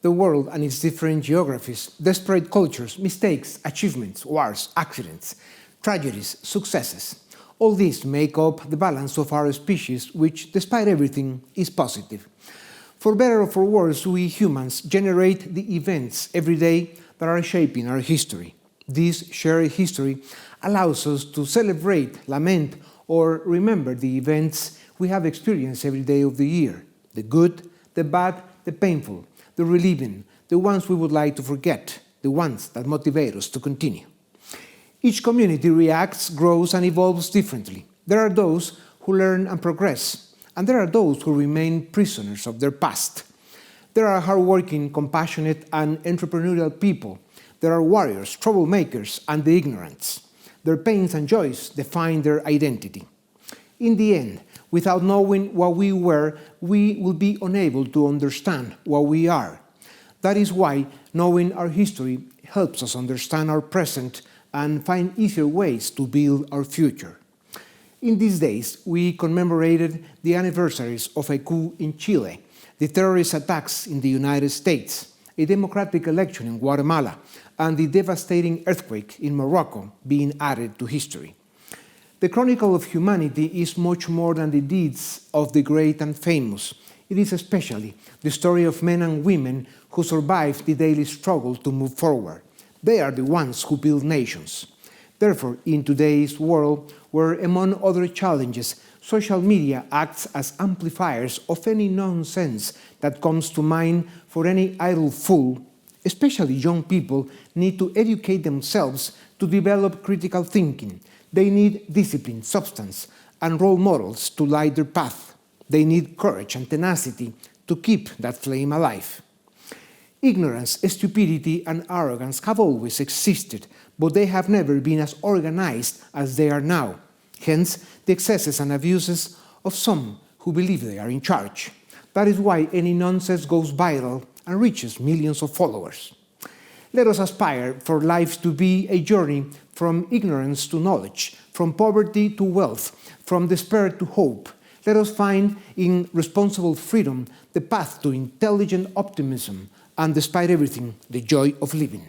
The world and its different geographies, desperate cultures, mistakes, achievements, wars, accidents, tragedies, successes. All these make up the balance of our species, which, despite everything, is positive. For better or for worse, we humans generate the events every day that are shaping our history. This shared history allows us to celebrate, lament, or remember the events we have experienced every day of the year, the good, the bad, the painful, the relieving, the ones we would like to forget, the ones that motivate us to continue. Each community reacts, grows, and evolves differently. There are those who learn and progress, and there are those who remain prisoners of their past. There are hardworking, compassionate, and entrepreneurial people. There are warriors, troublemakers, and the ignorants. Their pains and joys define their identity. In the end, without knowing what we were, we will be unable to understand what we are. That is why knowing our history helps us understand our present and find easier ways to build our future. In these days, we commemorated the anniversaries of a coup in Chile, the terrorist attacks in the United States, a democratic election in Guatemala, and the devastating earthquake in Morocco being added to history. The chronicle of humanity is much more than the deeds of the great and famous. It is especially the story of men and women who survive the daily struggle to move forward. They are the ones who build nations. Therefore, in today's world, where among other challenges, social media acts as amplifiers of any nonsense that comes to mind for any idle fool, especially young people need to educate themselves to develop critical thinking. They need discipline, substance, and role models to light their path. They need courage and tenacity to keep that flame alive. Ignorance, stupidity, and arrogance have always existed, but they have never been as organized as they are now. Hence, the excesses and abuses of some who believe they are in charge. That is why any nonsense goes viral and reaches millions of followers. Let us aspire for life to be a journey from ignorance to knowledge, from poverty to wealth, from despair to hope. Let us find in responsible freedom the path to intelligent optimism and, despite everything, the joy of living.